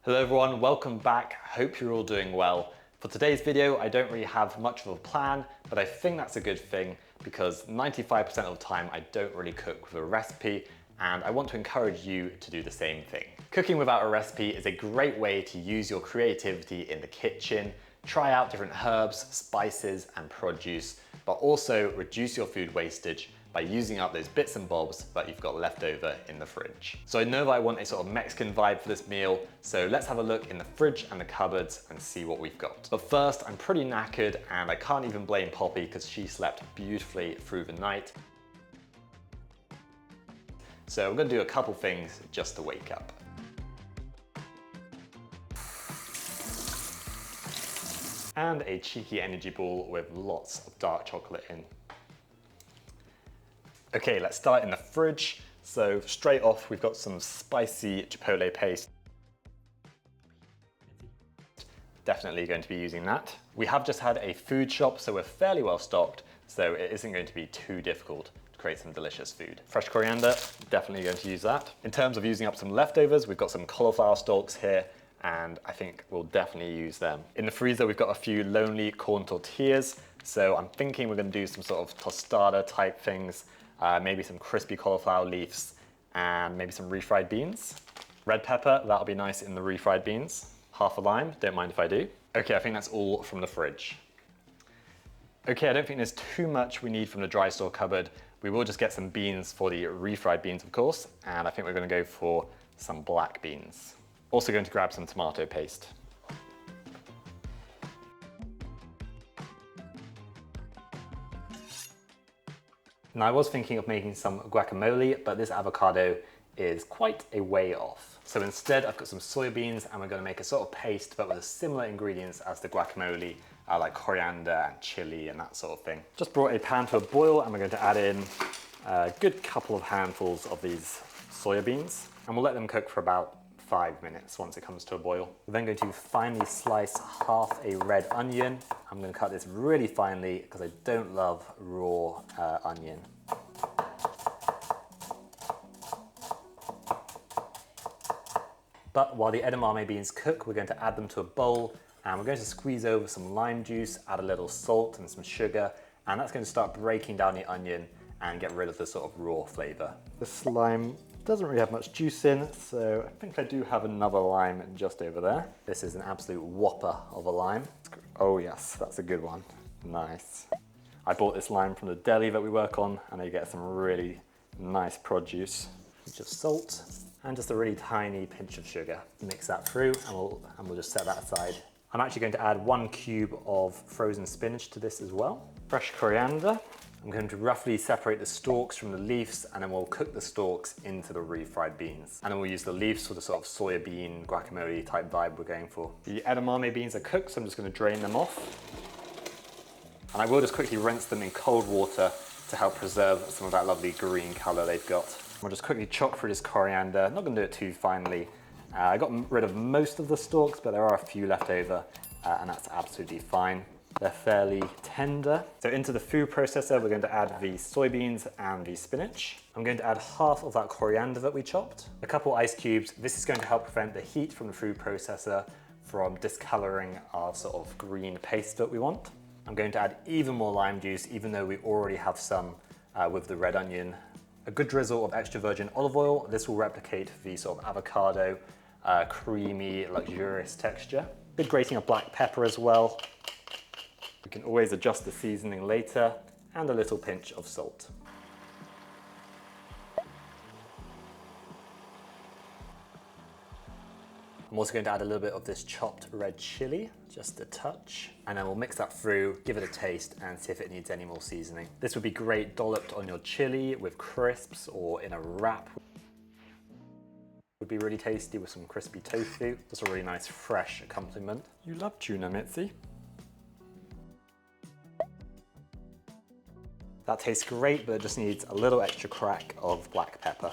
Hello everyone, welcome back. Hope you're all doing well. For today's video, I don't really have much of a plan, but I think that's a good thing because 95% of the time I don't really cook with a recipe, and I want to encourage you to do the same thing. Cooking without a recipe is a great way to use your creativity in the kitchen, try out different herbs, spices, and produce, but also reduce your food wastage by using up those bits and bobs that you've got left over in the fridge. So I know that I want a sort of Mexican vibe for this meal, so let's have a look in the fridge and the cupboards and see what we've got. But first, I'm pretty knackered and I can't even blame Poppy because she slept beautifully through the night. So I'm gonna do a couple things just to wake up. And a cheeky energy ball with lots of dark chocolate in. Okay, let's start in the fridge. So straight off, we've got some spicy chipotle paste. Definitely going to be using that. We have just had a food shop, so we're fairly well stocked, so it isn't going to be too difficult to create some delicious food. Fresh coriander, definitely going to use that. In terms of using up some leftovers, we've got some cauliflower stalks here, and I think we'll definitely use them. In the freezer, we've got a few lonely corn tortillas, so I'm thinking we're gonna do some sort of tostada type things, maybe some crispy cauliflower leaves, and maybe some refried beans. Red pepper, that'll be nice in the refried beans. Half a lime, don't mind if I do. Okay, I think that's all from the fridge. Okay, I don't think there's too much we need from the dry store cupboard. We will just get some beans for the refried beans, of course, and I think we're gonna go for some black beans. Also going to grab some tomato paste. Now I was thinking of making some guacamole, but this avocado is quite a way off. So instead I've got some soybeans and we're going to make a sort of paste but with similar ingredients as the guacamole, like coriander and chili and that sort of thing. Just brought a pan to a boil and we're going to add in a good couple of handfuls of these soybeans and we'll let them cook for about 5 minutes once it comes to a boil. We're then going to finely slice half a red onion. I'm going to cut this really finely because I don't love raw onion. But while the edamame beans cook, we're going to add them to a bowl and we're going to squeeze over some lime juice, add a little salt and some sugar, and that's going to start breaking down the onion and get rid of the sort of raw flavor. This lime doesn't really have much juice in, so I think I do have another lime just over there. This is an absolute whopper of a lime. Oh yes, that's a good one. Nice. I bought this lime from the deli that we work on and you get some really nice produce. Pinch of salt and just a really tiny pinch of sugar. Mix that through and we'll just set that aside. I'm actually going to add 1 cube of frozen spinach to this as well. Fresh coriander. I'm going to roughly separate the stalks from the leaves and then we'll cook the stalks into the refried beans. And then we'll use the leaves for the sort of soya bean guacamole type vibe we're going for. The edamame beans are cooked, so I'm just going to drain them off. And I will just quickly rinse them in cold water to help preserve some of that lovely green color they've got. We'll just quickly chop through this coriander, not going to do it too finely. I got rid of most of the stalks, but there are a few left over and that's absolutely fine. They're fairly tender. So into the food processor, we're going to add the soybeans and the spinach. I'm going to add half of that coriander that we chopped. A couple ice cubes. This is going to help prevent the heat from the food processor from discoloring our sort of green paste that we want. I'm going to add even more lime juice, even though we already have some with the red onion. A good drizzle of extra virgin olive oil. This will replicate the sort of avocado, creamy, luxurious texture. Good grating of black pepper as well. We can always adjust the seasoning later, and a little pinch of salt. I'm also going to add a little bit of this chopped red chili, just a touch, and then we'll mix that through, give it a taste, and see if it needs any more seasoning. This would be great dolloped on your chili with crisps or in a wrap. Would be really tasty with some crispy tofu. Just a really nice fresh accompaniment. You love tuna, Mitzi. That tastes great, but it just needs a little extra crack of black pepper.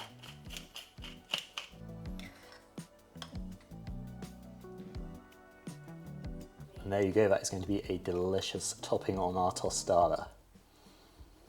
And there you go, that is going to be a delicious topping on our tostada.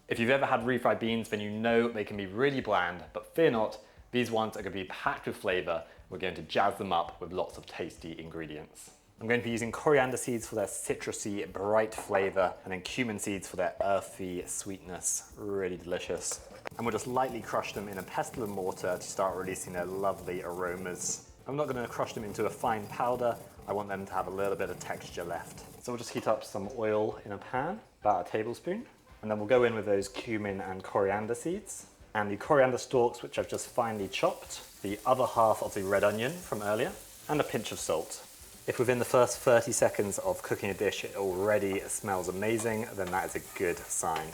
If you've ever had refried beans, then you know they can be really bland, but fear not, These ones are going to be packed with flavor. We're going to jazz them up with lots of tasty ingredients. I'm going to be using coriander seeds for their citrusy, bright flavor, and then cumin seeds for their earthy sweetness. Really delicious. And we'll just lightly crush them in a pestle and mortar to start releasing their lovely aromas. I'm not going to crush them into a fine powder. I want them to have a little bit of texture left. So we'll just heat up some oil in a pan, about a tablespoon. And then we'll go in with those cumin and coriander seeds. And the coriander stalks, which I've just finely chopped. The other half of the red onion from earlier. And a pinch of salt. If within the first 30 seconds of cooking a dish it already smells amazing, then that is a good sign.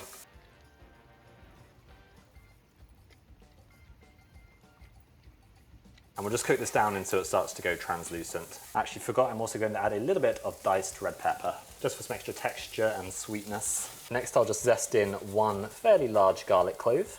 And we'll just cook this down until it starts to go translucent. I actually forgot I'm also going to add a little bit of diced red pepper, just for some extra texture and sweetness. Next I'll just zest in one fairly large garlic clove.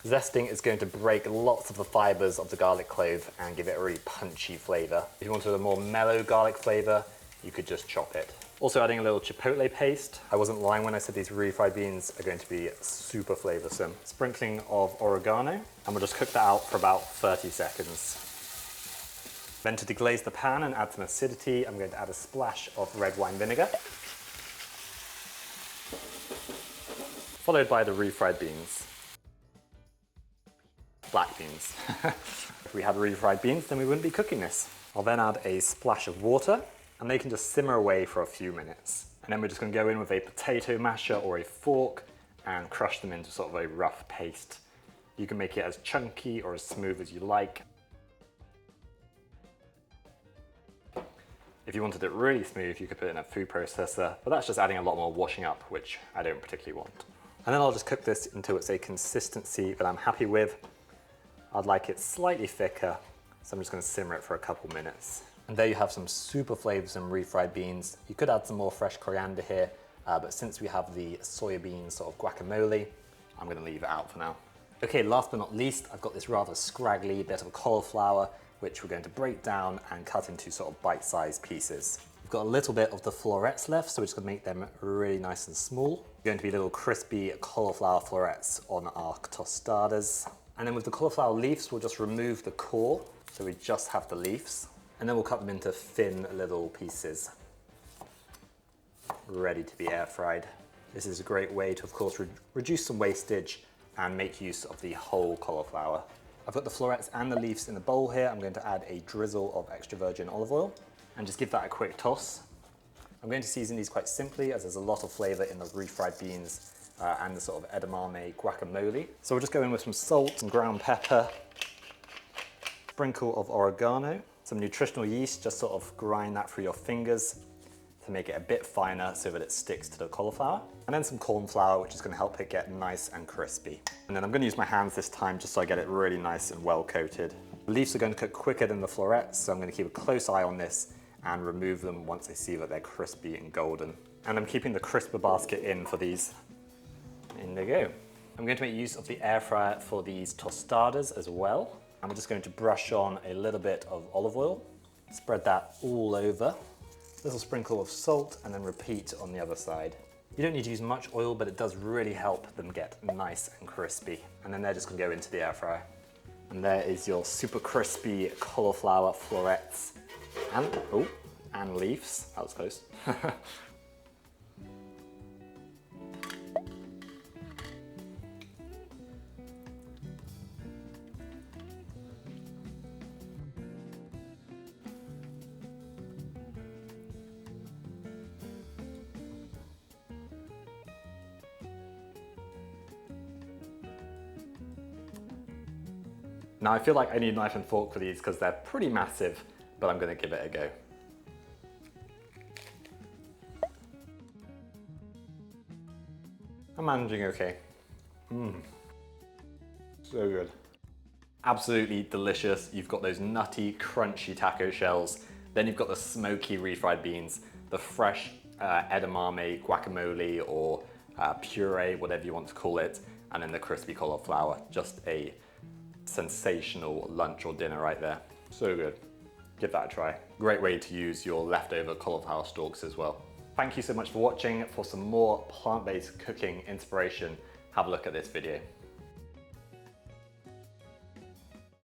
Zesting is going to break lots of the fibers of the garlic clove and give it a really punchy flavor. If you wanted a more mellow garlic flavor, you could just chop it. Also adding a little chipotle paste. I wasn't lying when I said these refried beans are going to be super flavorsome. Sprinkling of oregano, and we'll just cook that out for about 30 seconds. Then to deglaze the pan and add some acidity, I'm going to add a splash of red wine vinegar, followed by the refried beans. Black beans. If we had refried beans, then we wouldn't be cooking this. I'll then add a splash of water, and they can just simmer away for a few minutes. And then we're just going to go in with a potato masher or a fork and crush them into sort of a rough paste. You can make it as chunky or as smooth as you like. If you wanted it really smooth, you could put it in a food processor, but that's just adding a lot more washing up, which I don't particularly want. And then I'll just cook this until it's a consistency that I'm happy with. I'd like it slightly thicker, so I'm just going to simmer it for a couple minutes. And there you have some super flavorsome refried beans. You could add some more fresh coriander here, but since we have the soybean sort of guacamole, I'm going to leave it out for now. Okay, last but not least, I've got this rather scraggly bit of cauliflower, which we're going to break down and cut into sort of bite-sized pieces. We've got a little bit of the florets left, so we're just going to make them really nice and small. Going to be little crispy cauliflower florets on our tostadas. And then with the cauliflower leaves, we'll just remove the core, so we just have the leaves. And then we'll cut them into thin little pieces, ready to be air fried. This is a great way to, of course, reduce some wastage and make use of the whole cauliflower. I've got the florets and the leaves in the bowl here. I'm going to add a drizzle of extra virgin olive oil and just give that a quick toss. I'm going to season these quite simply, as there's a lot of flavor in the refried beans and the sort of edamame guacamole. So we'll just go in with some salt, some ground pepper, sprinkle of oregano, some nutritional yeast, just sort of grind that through your fingers to make it a bit finer so that it sticks to the cauliflower. And then some corn flour, which is going to help it get nice and crispy. And then I'm going to use my hands this time just so I get it really nice and well coated. The leaves are going to cook quicker than the florets, so I'm going to keep a close eye on this and remove them once I see that they're crispy and golden. And I'm keeping the crisper basket in for these. In they go. I'm going to make use of the air fryer for these tostadas as well. I'm just going to brush on a little bit of olive oil, spread that all over, a little sprinkle of salt, and then repeat on the other side. You don't need to use much oil, but it does really help them get nice and crispy. And then they're just going to go into the air fryer. And there is your super crispy cauliflower florets and leaves. That was close. Now I feel like I need a knife and fork for these because they're pretty massive, but I'm going to give it a go. I'm managing okay. So good. Absolutely delicious. You've got those nutty, crunchy taco shells. Then you've got the smoky refried beans, the fresh edamame guacamole or puree, whatever you want to call it, and then the crispy cauliflower. Just a sensational lunch or dinner right there. So good. Give that a try. Great way to use your leftover cauliflower stalks as well. Thank you so much for watching. For some more plant-based cooking inspiration, have a look at this video.